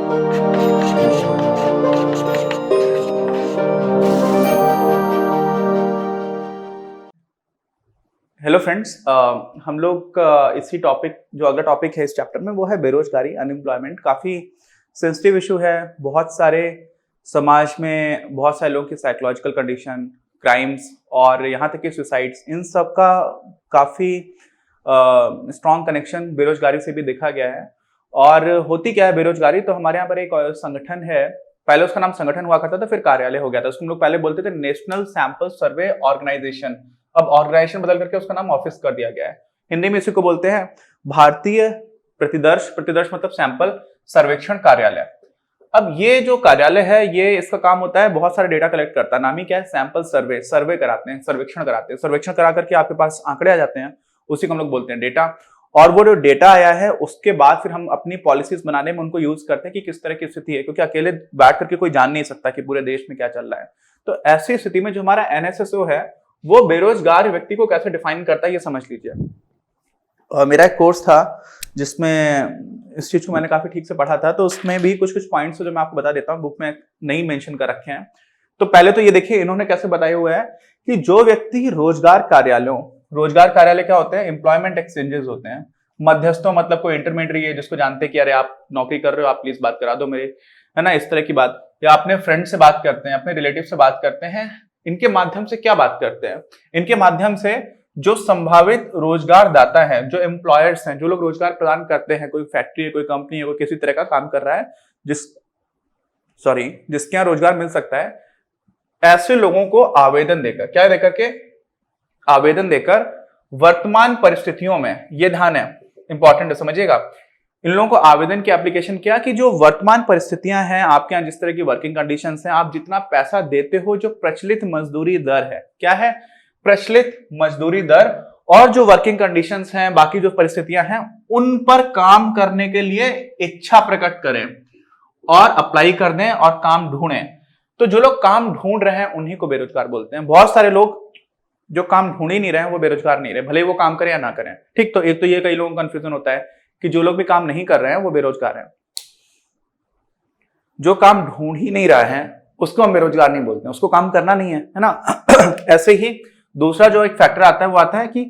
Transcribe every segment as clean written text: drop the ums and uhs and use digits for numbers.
Hello friends, हम लोग इसी टॉपिक जो अगला टॉपिक है इस चैप्टर में वो है बेरोजगारी, अनएम्प्लॉयमेंट। काफ़ी सेंसिटिव इशू है। बहुत सारे समाज में बहुत सारे लोगों की साइकोलॉजिकल कंडीशन, क्राइम्स और यहाँ तक कि सुसाइड्स, इन सब का काफ़ी स्ट्रॉन्ग कनेक्शन बेरोजगारी से भी देखा गया है। और होती क्या है बेरोजगारी, तो हमारे यहाँ पर एक संगठन है, पहले उसका नाम संगठन हुआ करता था, फिर कार्यालय हो गया था। उसको हम लोग पहले बोलते थे नेशनल सैंपल सर्वे ऑर्गेनाइजेशन। अब ऑर्गेनाइजेशन बदल करके उसका नाम ऑफिस कर दिया गया है। हिंदी में इसी को बोलते हैं भारतीय प्रतिदर्श, प्रतिदर्श मतलब सैंपल सर्वेक्षण कार्यालय। अब ये जो कार्यालय है, ये इसका काम होता है बहुत सारे डेटा कलेक्ट करता है। नाम ही क्या है, सैंपल सर्वे। सर्वे कराते हैं, सर्वेक्षण कराते हैं। सर्वेक्षण करा करके आपके पास आंकड़े आ जाते हैं, उसी को हम लोग बोलते हैं डेटा। और वो जो डेटा आया है उसके बाद फिर हम अपनी पॉलिसीज बनाने में उनको यूज करते हैं कि किस तरह की स्थिति है, क्योंकि अकेले बैठ करके कोई जान नहीं सकता कि पूरे देश में क्या चल रहा है। तो ऐसी स्थिति में जो हमारा एनएसएसओ है वो बेरोजगार व्यक्ति को कैसे डिफाइन करता है, ये समझ लीजिए। मेरा एक कोर्स था जिसमें इस चीज को मैंने काफी ठीक से पढ़ा था, तो उसमें भी कुछ कुछ पॉइंट्स जो मैं आपको बता देता हूँ, बुक में नहीं मेंशन कर रखे हैं। तो पहले तो ये देखिए इन्होंने कैसे बताया हुआ है कि जो व्यक्ति रोजगार कार्यालयों, रोजगार कार्यालय क्या होते हैं, एम्प्लॉयमेंट एक्सचेंजेस होते हैं। मध्यस्थों मतलब कोई इंटरमीडिएट है जिसको जानते हैं कि अरे आप नौकरी कर रहे हो, आप प्लीज बात करा दो मेरे, है ना, इस तरह की बात। या अपने फ्रेंड से बात करते हैं, अपने रिलेटिव से बात करते हैं। इनके माध्यम से क्या बात करते हैं, इनके माध्यम से जो संभावित रोजगार दाता है, जो एम्प्लॉयर्स हैं, जो लोग रोजगार प्रदान करते हैं, कोई फैक्ट्री है, कोई कंपनी है, कोई किसी तरह का काम कर रहा है जिसके यहाँ रोजगार मिल सकता है, ऐसे लोगों को आवेदन देकर, क्या देकर के, आवेदन देकर वर्तमान परिस्थितियों में, ये ध्यान है, इंपॉर्टेंट है, समझिएगा। इन लोगों को आवेदन की एप्लीकेशन किया कि जो वर्तमान परिस्थितियां हैं आपके यहाँ, जिस तरह की वर्किंग कंडीशंस हैं, आप जितना पैसा देते हो, जो प्रचलित मजदूरी दर है, क्या है, प्रचलित मजदूरी दर, और जो वर्किंग कंडीशंस हैं, बाकी जो परिस्थितियां हैं, उन पर काम करने के लिए इच्छा प्रकट करें और अप्लाई कर दें और काम ढूंढें। तो जो लोग काम ढूंढ रहे हैं उन्हीं को बेरोजगार बोलते हैं। बहुत सारे लोग जो काम ढूंढ ही नहीं रहे हैं वो बेरोजगार नहीं रहे, भले वो काम करें या ना करें। ठीक, तो एक तो ये कई लोगों को कंफ्यूजन होता है कि जो लोग भी काम नहीं कर रहे हैं वो बेरोजगार हैं। जो काम ढूंढ ही नहीं रहा है उसको हम बेरोजगार नहीं बोलते हैं, उसको काम करना नहीं है ना। ऐसे ही दूसरा जो एक फैक्टर आता है वो आता है कि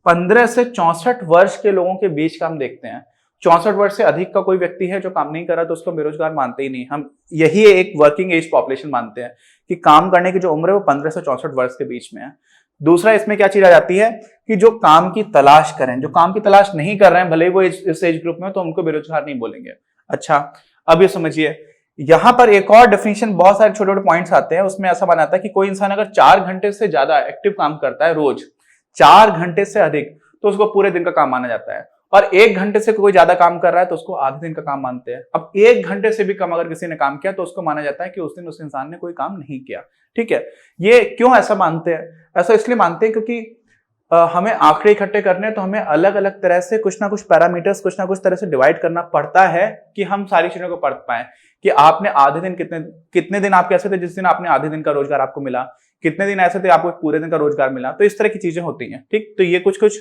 15 से 64 वर्ष के लोगों के बीच का हम देखते हैं। 64 वर्ष से अधिक का कोई व्यक्ति है जो काम नहीं कर रहा तो उसको बेरोजगार मानते ही नहीं हम। यही एक वर्किंग एज पॉपुलेशन मानते हैं कि काम करने की जो उम्र है वो 15 से 64 वर्ष के बीच में है। दूसरा इसमें क्या चीज आ जाती है कि जो काम की तलाश करें, जो काम की तलाश नहीं कर रहे हैं, भले वो इस एज ग्रुप में, तो उनको बेरोजगार नहीं बोलेंगे। अच्छा, अब ये समझिए, यहां पर एक और डेफिनेशन, बहुत सारे छोटे छोटे पॉइंट्स आते हैं, उसमें ऐसा बनाता है कि कोई इंसान अगर 4 घंटे से ज्यादा एक्टिव काम करता है रोज, 4 घंटे से अधिक, तो उसको पूरे दिन का काम माना जाता है। और 1 घंटे से कोई ज्यादा काम कर रहा है तो उसको आधे दिन का काम मानते हैं। अब 1 घंटे से भी कम अगर किसी ने काम किया तो उसको माना जाता है कि उस दिन उस इंसान ने कोई काम नहीं किया। ठीक है, ये क्यों ऐसा मानते हैं? ऐसा इसलिए मानते हैं क्योंकि हमें आंकड़े इकट्ठे करने, तो हमें अलग अलग तरह से कुछ ना कुछ पैरामीटर्स, कुछ ना कुछ तरह से डिवाइड करना पड़ता है कि हम सारी चीजों को पढ़ पाए कि आपने आधे दिन कितने दिन आप कैसे थे जिस दिन आपने आधे दिन का रोजगार आपको मिला, कितने दिन ऐसे थे आपको पूरे दिन का रोजगार मिला। तो इस तरह की चीजें होती हैं। ठीक, तो ये कुछ कुछ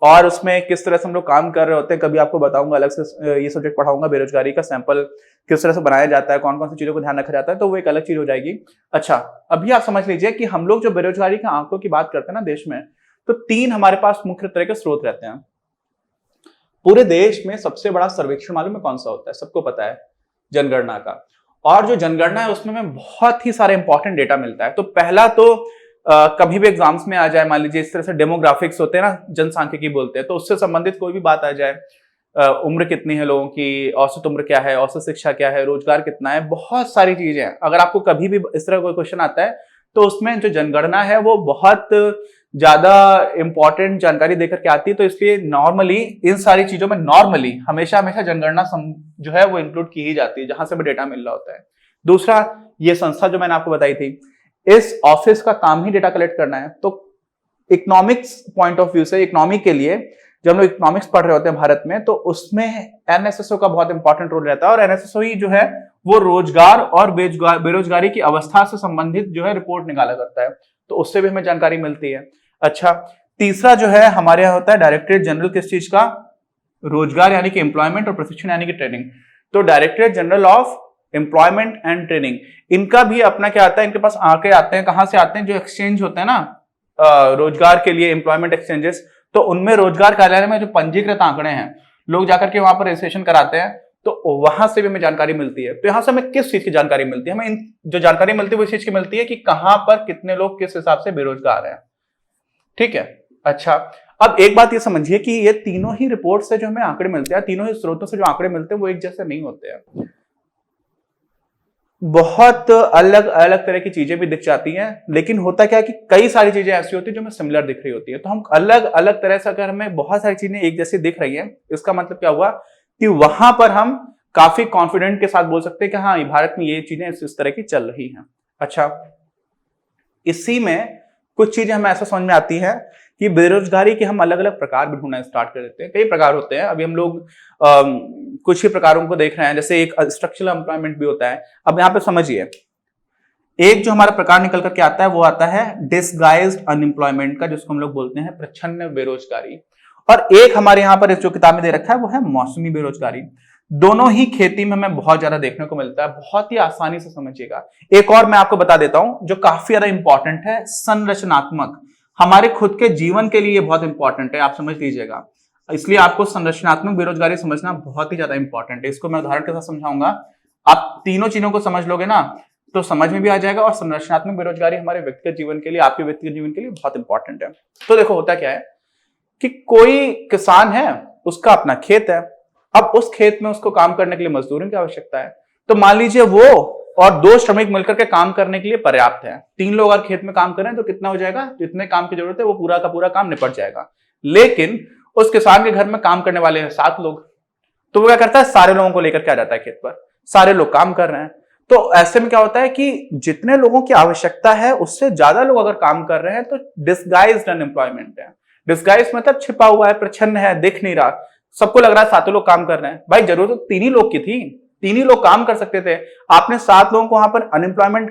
और उसमें किस तरह से हम लोग काम कर रहे होते हैं, कभी आपको बताऊंगा, अलग से ये सब्जेक्ट पढ़ाऊंगा, बेरोजगारी का सैंपल किस तरह से बनाया जाता है, कौन कौन सी चीजों को ध्यान रखा जाता है, तो वो एक अलग चीज हो जाएगी। अच्छा, अभी आप समझ लीजिए कि हम लोग जो बेरोजगारी के आंकड़ों की बात करते हैं ना देश में, तो 3 हमारे पास मुख्य तरह के स्रोत रहते हैं। पूरे देश में सबसे बड़ा सर्वेक्षण मालूम है कौन सा होता है? सबको पता है, जनगणना का। और जो जनगणना है उसमें हमें बहुत ही सारे इंपॉर्टेंट डेटा मिलता है। तो पहला तो कभी भी एग्जाम्स में आ जाए, मान लीजिए इस तरह से डेमोग्राफिक्स होते हैं ना, जनसांख्यिकी बोलते हैं, तो उससे संबंधित कोई भी बात आ जाए, उम्र कितनी है लोगों की, औसत उम्र क्या है, औसत शिक्षा क्या है, रोजगार कितना है, बहुत सारी चीजें हैं। अगर आपको कभी भी इस तरह कोई क्वेश्चन आता है तो उसमें जो जनगणना है वो बहुत ज्यादा इंपॉर्टेंट जानकारी देकर के आती है। तो इसलिए नॉर्मली इन सारी चीजों में नॉर्मली हमेशा हमेशा जनगणना जो है वो इंक्लूड की ही जाती है, जहां से भी डेटा मिल रहा होता है। दूसरा, ये संस्था जो मैंने आपको बताई थी, इस ऑफिस का काम ही डेटा कलेक्ट करना है। तो इकोनॉमिक्स पॉइंट ऑफ व्यू से, इकोनॉमी के लिए जब हम लोग इकोनॉमिक्स पढ़ रहे होते हैं भारत में, तो उसमें एनएसएसओ का बहुत इंपॉर्टेंट रोल रहता है। और एनएसएसओ ही जो है वो रोजगार और बेरोजगारी की अवस्था से संबंधित जो है रिपोर्ट निकाला करता है, तो उससे भी हमें जानकारी मिलती है। अच्छा, तीसरा जो है हमारे यहाँ होता है डायरेक्टरेट जनरल किस चीज का? रोजगार यानी कि एम्प्लॉयमेंट, और प्रशिक्षण यानी कि ट्रेनिंग। तो directorate general of employment and training, इनका भी अपना क्या आता है, इनके पास आंकड़े आते हैं, कहां से आते हैं, जो एक्सचेंज होते हैं ना रोजगार के लिए, एम्प्लॉयमेंट एक्सचेंजेस, तो उनमें रोजगार कार्यालय में जो पंजीकृत आंकड़े हैं, लोग जाकर के वहां पर रजिस्ट्रेशन कराते हैं, तो वहां से भी हमें जानकारी मिलती है। तो यहां से हमें किस चीज की जानकारी मिलती है, हमें जो जानकारी मिलती है वो इस चीज की मिलती है कि कहां पर कितने लोग किस हिसाब से बेरोजगार हैं। ठीक है, अच्छा, अब एक बात ये समझिए कि ये तीनों ही रिपोर्ट से जो हमें आंकड़े मिलते हैं, तीनों ही स्रोतों से जो आंकड़े मिलते हैं वो एक जैसे नहीं होते हैं, बहुत अलग अलग तरह की चीजें भी दिख जाती हैं। लेकिन होता क्या है कि कई सारी चीजें ऐसी होती है जो हमें सिमिलर दिख रही होती है, तो हम अलग अलग तरह से, अगर हमें बहुत सारी चीजें एक जैसी दिख रही हैं, इसका मतलब क्या हुआ कि वहां पर हम काफी कॉन्फिडेंट के साथ बोल सकते हैं कि हाँ, भारत में ये चीजें इस तरह की चल रही हैं। अच्छा, इसी में कुछ चीजें हमें ऐसा समझ में आती है कि बेरोजगारी के हम अलग अलग प्रकार भी ढूंढना स्टार्ट कर देते हैं। कई प्रकार होते हैं, अभी हम लोग कुछ ही प्रकारों को देख रहे हैं, जैसे एक स्ट्रक्चरल एम्प्लॉयमेंट भी होता है। अब यहाँ पे समझिए, एक जो हमारा प्रकार निकल करके आता है वो आता है डिसगाइज्ड अनएम्प्लॉयमेंट का, जिसको हम लोग बोलते हैं प्रच्छन्न बेरोजगारी, और एक हमारे यहाँ पर जो किताब में दे रखा है वो है मौसमी बेरोजगारी। दोनों ही खेती में हमें बहुत ज्यादा देखने को मिलता है, बहुत ही आसानी से समझिएगा। एक और मैं आपको बता देता हूं जो काफी ज्यादा इंपॉर्टेंट है, संरचनात्मक, हमारे खुद के जीवन के लिए बहुत इंपॉर्टेंट है, आप समझ लीजिएगा। इसलिए आपको संरचनात्मक बेरोजगारी समझना बहुत ही ज्यादा इंपॉर्टेंट है। इसको मैं उदाहरण के साथ समझाऊंगा, आप तीनों चीजों को समझ लोगे ना तो समझ में भी आ जाएगा, और संरचनात्मक बेरोजगारी हमारे व्यक्तिगत जीवन के लिए, आपके व्यक्तिगत जीवन के लिए बहुत इंपॉर्टेंट है। तो देखो, होता क्या है कि कोई किसान है, उसका अपना खेत है, अब उस खेत में उसको काम करने के लिए मजदूरों की आवश्यकता है। तो मान लीजिए वो और दो श्रमिक मिलकर के काम करने के लिए पर्याप्त है। तीन लोग अगर खेत में काम करें तो कितना हो जाएगा, जितने काम की जरूरत है वो पूरा का पूरा काम निपट जाएगा। लेकिन उस किसान के घर में काम करने वाले हैं 7 लोग, तो वो क्या करता है, सारे लोगों को लेकर के आ जाता है खेत पर, सारे लोग काम कर रहे हैं। तो ऐसे में क्या होता है कि जितने लोगों की आवश्यकता है उससे ज्यादा लोग अगर काम कर रहे हैं तो डिसगाइज्ड अनएम्प्लॉयमेंट है। डिसगाइज मतलब छिपा हुआ है, प्रच्छन्न है, दिख नहीं रहा, सबको लग रहा है 7 लोग काम कर रहे हैं। भाई जरूरत तो 3 ही लोग की थी, 3 ही लोग काम कर सकते थे, आपने 7 लोगों को वहां पर अनएम्प्लॉयमेंट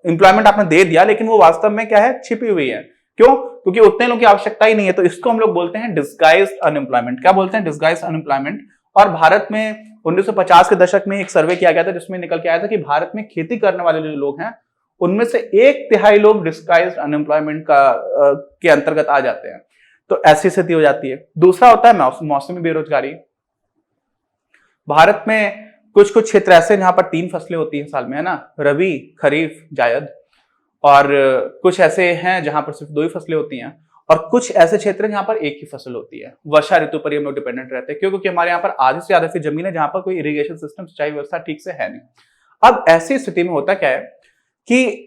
एम्प्लॉयमेंट आपने दे दिया, लेकिन वो वास्तव में क्या है, छिपी हुई है। क्यों? क्योंकि उतने लोगों की आवश्यकता ही नहीं है। तो इसको हम लोग बोलते हैं डिसगाइज्ड अनएम्प्लॉयमेंट। क्या बोलते हैं? Disguised unemployment. और भारत में 1950 के दशक में एक सर्वे किया गया था जिसमें निकल के आया था कि भारत में खेती करने वाले जो लोग हैं उनमें से 1/3 लोग डिसगाइज्ड अनएम्प्लॉयमेंट के अंतर्गत आ जाते हैं। तो ऐसी स्थिति हो जाती है। दूसरा होता है मौसमी बेरोजगारी। भारत में कुछ कुछ क्षेत्र ऐसे जहां पर 3 फसलें होती हैं साल में, है ना, रबी, खरीफ, जायद, और कुछ ऐसे हैं जहां पर सिर्फ 2 ही फसलें होती हैं, और कुछ ऐसे क्षेत्र हैं जहां पर एक ही फसल होती है। वर्षा ऋतु पर हम लोग डिपेंडेंट रहते हैं। क्यों? क्योंकि हमारे यहाँ पर आधी से ज्यादा जमीन है जहां पर कोई इरिगेशन सिस्टम, सिंचाई व्यवस्था ठीक से है नहीं। अब ऐसी स्थिति में होता क्या है कि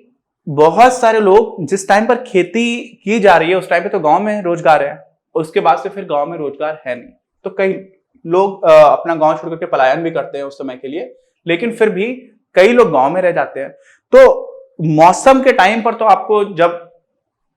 बहुत सारे लोग, जिस टाइम पर खेती की जा रही है उस टाइम पे तो गांव में रोजगार है, उसके बाद से फिर गांव में रोजगार है नहीं, तो कई लोग अपना गांव छोड़ करके पलायन भी करते हैं उस समय के लिए, लेकिन फिर भी कई लोग गांव में रह जाते हैं। तो मौसम के टाइम पर तो आपको, जब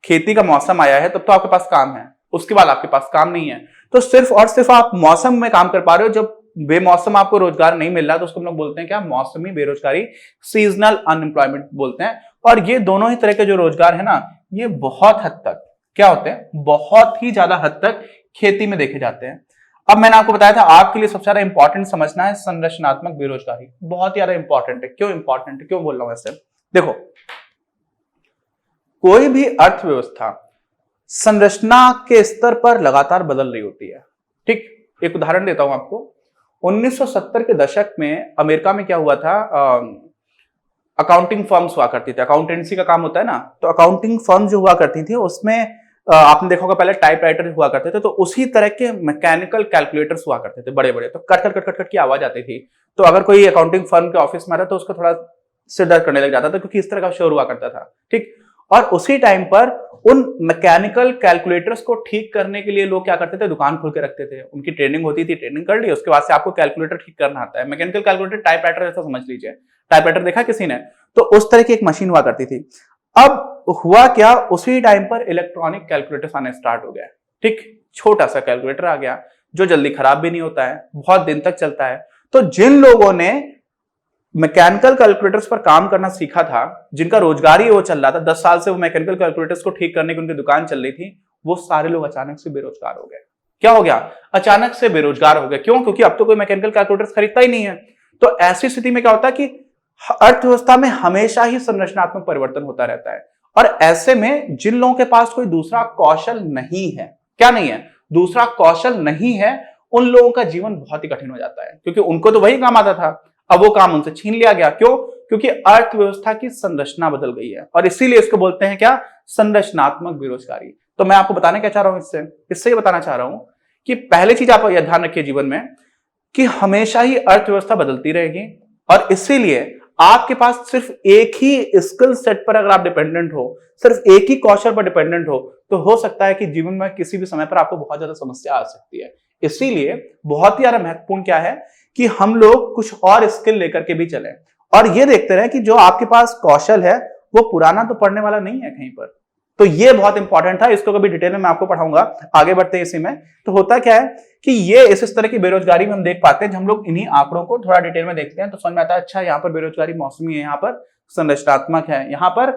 खेती का मौसम आया है तब तो आपके पास काम है, उसके बाद आपके पास काम नहीं है, तो सिर्फ और सिर्फ आप मौसम में काम कर पा रहे हो। जब बेमौसम आपको रोजगार नहीं मिल रहा तो उसको हम लोग बोलते हैं क्या? मौसमी बेरोजगारी, सीजनल अनएम्प्लॉयमेंट बोलते हैं। और ये दोनों ही तरह के जो रोजगार है ना, ये बहुत हद तक क्या होते हैं, बहुत ही ज्यादा हद तक खेती में देखे जाते हैं। अब मैंने आपको बताया था आपके लिए सबसे ज्यादा इंपॉर्टेंट समझना है संरचनात्मक बेरोजगारी, बहुत ज्यादा इंपॉर्टेंट है। क्यों इंपॉर्टेंट है, क्यों बोल रहा हूं ऐसे? देखो, कोई भी अर्थव्यवस्था संरचना के स्तर पर लगातार बदल रही होती है। ठीक, एक उदाहरण देता हूं आपको। 1970 के दशक में अमेरिका में क्या हुआ था, अकाउंटिंग फर्म्स हुआ करती थी, अकाउंटेंसी का काम होता है ना, तो अकाउंटिंग फर्म जो हुआ करती थी उसमें आपने देखा होगा पहले टाइपराइटर हुआ करते थे, तो उसी तरह के मैकेनिकल कैलकुलेटर्स हुआ करते थे बड़े बड़े, तो cut cut cut cut cut की आवाज आती थी। तो अगर कोई अकाउंटिंग फर्म के ऑफिस में आता तो उसको थोड़ा सिर दर्द करने लग जाता था, क्योंकि इस तरह का शोर हुआ करता था। ठीक, और उसी टाइम पर उन मैकेनिकल कैलकुलेटर्स को ठीक करने के लिए लोग क्या करते थे, दुकान खोल के रखते थे। उनकी ट्रेनिंग होती थी, ट्रेनिंग कर ली, उसके बाद से आपको कैलकुलेटर ठीक करना आता है। मैकेनिकल कैलकुलेटर टाइपराइटर जैसा समझ लीजिए। टाइपराइटर देखा किसी ने? तो उस तरह की एक मशीन हुआ करती थी। अब हुआ क्या, उसी टाइम पर इलेक्ट्रॉनिक कैलकुलेटर्स आने स्टार्ट हो गया। ठीक, छोटा सा कैलकुलेटर आ गया जो जल्दी खराब भी नहीं होता है, बहुत दिन तक चलता है। तो जिन लोगों ने मैकेनिकल कैलकुलेटर्स पर काम करना सीखा था, जिनका रोजगार ही वो चल रहा था, 10 साल से वो मैकेनिकल कैलकुलेटर्स को ठीक करने की उनकी दुकान चल रही थी, वो सारे लोग अचानक से बेरोजगार हो गए। क्या हो गया, अचानक से बेरोजगार हो गए। क्यों? क्योंकि अब तो कोई मैकेनिकल कैलकुलेटर्स खरीदता ही नहीं है। तो ऐसी स्थिति में क्या होता है कि अर्थव्यवस्था में हमेशा ही संरचनात्मक परिवर्तन होता रहता है, और ऐसे में जिन लोगों के पास कोई दूसरा कौशल नहीं है, क्या नहीं है, दूसरा कौशल नहीं है, उन लोगों का जीवन बहुत ही कठिन हो जाता है, क्योंकि उनको तो वही काम आता था, अब वो काम उनसे छीन लिया गया। क्यों? क्योंकि अर्थव्यवस्था की संरचना बदल गई है, और इसीलिए इसको बोलते हैं क्या, संरचनात्मक बेरोजगारी। तो मैं आपको बताने क्या चाह रहा हूं, इससे ये बताना चाह रहा हूं कि पहली चीज आप यह ध्यान रखिए जीवन में कि हमेशा ही अर्थव्यवस्था बदलती रहेगी, और इसीलिए आपके पास सिर्फ एक ही स्किल सेट पर अगर आप डिपेंडेंट हो, सिर्फ एक ही कौशल पर डिपेंडेंट हो, तो हो सकता है कि जीवन में किसी भी समय पर आपको बहुत ज्यादा समस्या आ सकती है। इसीलिए बहुत ही ज्यादा महत्वपूर्ण क्या है कि हम लोग कुछ और स्किल लेकर के भी चलें, और ये देखते रहे कि जो आपके पास कौशल है वो पुराना तो पड़ने वाला नहीं है कहीं पर। तो ये बहुत इंपॉर्टेंट था, इसको कभी डिटेल में मैं आपको पढ़ाऊंगा। आगे बढ़ते हैं इसी में। तो होता क्या है कि ये इस तरह की बेरोजगारी में हम देख पाते हैं, जब हम लोग इन्हीं आंकड़ों को थोड़ा डिटेल में देखते हैं तो समझ में आता है, अच्छा यहाँ पर बेरोजगारी मौसमी है, यहाँ पर संरचनात्मक है, यहाँ पर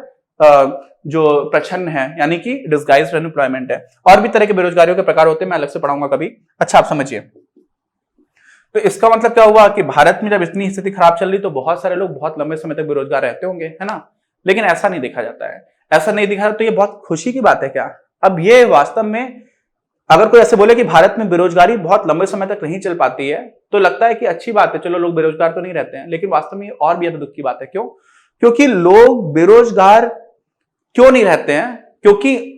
जो प्रच्छन्न है यानी कि डिस्गाइज्ड अनएम्प्लॉयमेंट है, और भी तरह के बेरोजगारियों के प्रकार होते हैं, मैं अलग से पढ़ाऊंगा कभी। अच्छा, आप समझिए। तो इसका मतलब क्या हुआ कि भारत में जब इतनी स्थिति खराब चल रही तो बहुत सारे लोग बहुत लंबे समय तक बेरोजगार रहते होंगे, है ना। लेकिन ऐसा नहीं देखा जाता है, ऐसा नहीं दिखा, तो ये बहुत खुशी की बात है क्या? अब ये वास्तव में अगर कोई ऐसे बोले कि भारत में बेरोजगारी बहुत लंबे समय तक नहीं चल पाती है, तो लगता है कि अच्छी बात है, चलो लोग बेरोजगार तो नहीं रहते हैं, लेकिन वास्तव में और भी ज्यादा दुख की बात है। क्यों? क्योंकि लोग बेरोजगार क्यों नहीं रहते हैं? क्योंकि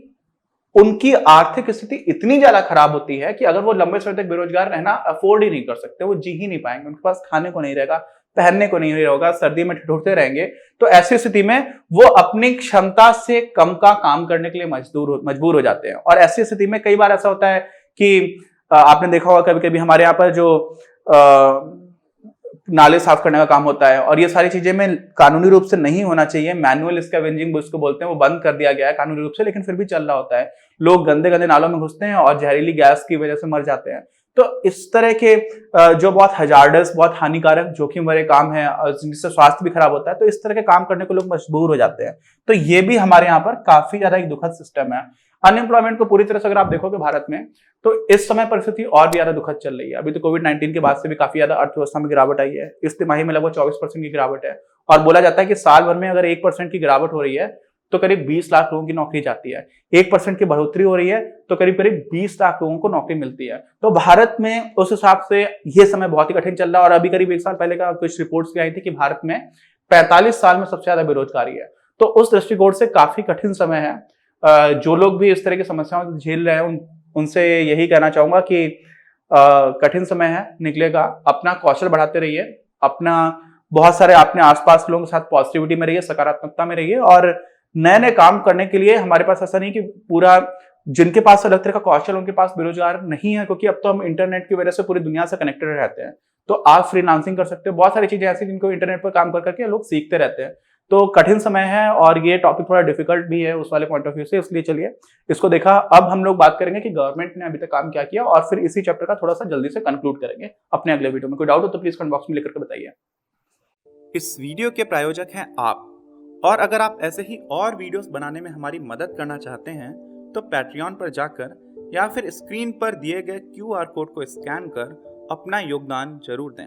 उनकी आर्थिक स्थिति इतनी ज्यादा खराब होती है कि अगर वो लंबे समय तक बेरोजगार रहना अफोर्ड ही नहीं कर सकते, वो जी ही नहीं पाएंगे, उनके पास खाने को नहीं रहेगा, पहनने को नहीं रहेगा, सर्दी में ठिठुरते रहेंगे। तो ऐसी स्थिति में वो अपनी क्षमता से कम का काम करने के लिए मजबूर हो जाते हैं। और ऐसी स्थिति में कई बार ऐसा होता है कि आपने देखा होगा कभी कभी हमारे यहाँ पर जो नाले साफ करने का काम होता है, और ये सारी चीजें में कानूनी रूप से नहीं होना चाहिए, मैनुअल स्कैवेंजिंग उसको बोलते हैं, वो बंद कर दिया गया है कानूनी रूप से, लेकिन फिर भी चल रहा होता है। लोग गंदे गंदे नालों में घुसते हैं और जहरीली गैस की वजह से मर जाते हैं। तो इस तरह के जो बहुत हजार्डस, बहुत हानिकारक, जोखिम भरे काम है, जिससे स्वास्थ्य भी खराब होता है, तो इस तरह के काम करने को लोग मजबूर हो जाते हैं। तो ये भी हमारे यहाँ पर काफी ज्यादा एक दुखद सिस्टम है। अनएम्प्लॉयमेंट को पूरी तरह से अगर आप देखोगे भारत में, तो इस समय परिस्थिति और भी ज्यादा दुखद चल रही है। अभी तो कोविड-19 के बाद से भी काफी ज्यादा अर्थव्यवस्था में गिरावट आई है। इस तिमाही में लगभग 24% की गिरावट है, और बोला जाता है कि साल भर में अगर 1% की गिरावट हो रही है तो करीब 20 लाख लोगों की नौकरी जाती है। 1% की बढ़ोतरी हो रही है तो करीब करीब 20 लाख लोगों को नौकरी मिलती है। तो भारत में उस हिसाब से ये समय बहुत ही कठिन चल रहा है। और अभी करीब 1 साल पहले का कुछ रिपोर्ट्स भी आई थी कि भारत में 45 साल में सबसे ज्यादा बेरोजगारी है। तो उस दृष्टिकोण से काफी कठिन समय है। जो लोग भी इस तरह की समस्याओं को झेल रहे हैं उनसे यही कहना चाहूंगा कि कठिन समय है, निकलेगा। अपना कौशल बढ़ाते रहिए, अपना बहुत सारे अपने आसपास लोगों के साथ पॉजिटिविटी में रहिए, सकारात्मकता में रहिए, और नए नए काम करने के लिए हमारे पास ऐसा नहीं कि पूरा जिनके पास अलग तरह का कौशल उनके पास बेरोजगार नहीं है, क्योंकि अब तो हम इंटरनेट की वजह से पूरी दुनिया से कनेक्टेड रहते हैं। तो आप फ्रीलांसिंग कर सकते हो, बहुत सारी चीजें ऐसी जिनको इंटरनेट पर काम कर करके लोग सीखते रहते हैं। तो कठिन समय है, और ये टॉपिक थोड़ा डिफिकल्ट भी है उस वाले पॉइंट ऑफ व्यू से, इसलिए चलिए इसको देखा। अब हम लोग बात करेंगे कि गवर्नमेंट ने अभी तक काम क्या किया, और फिर इसी चैप्टर का थोड़ा सा जल्दी से कंक्लूड करेंगे अपने अगले वीडियो में। कोई डाउट हो तो प्लीज कमेंट बॉक्स में लिख करके बताइए। इस वीडियो के प्रायोजक हैं आप, और अगर आप ऐसे ही और वीडियोस बनाने में हमारी मदद करना चाहते हैं तो पैट्रियन पर जाकर या फिर स्क्रीन पर दिए गए QR कोड को स्कैन कर अपना योगदान जरूर दें।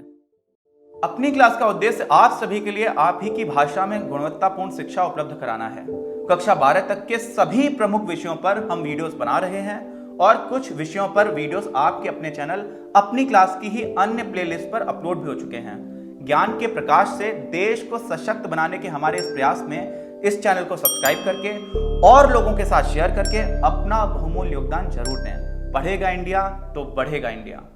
अपनी क्लास का उद्देश्य आप सभी के लिए आप ही की भाषा में गुणवत्तापूर्ण शिक्षा उपलब्ध कराना है। कक्षा 12 तक के सभी प्रमुख विषयों पर हम वीडियोस बना रहे हैं, और कुछ विषयों पर वीडियोस आपके अपने चैनल अपनी क्लास की ही अन्य प्लेलिस्ट पर अपलोड भी हो चुके हैं। ज्ञान के प्रकाश से देश को सशक्त बनाने के हमारे इस प्रयास में इस चैनल को सब्सक्राइब करके और लोगों के साथ शेयर करके अपना बहुमूल्य योगदान जरूर दें। बढ़ेगा इंडिया तो बढ़ेगा इंडिया।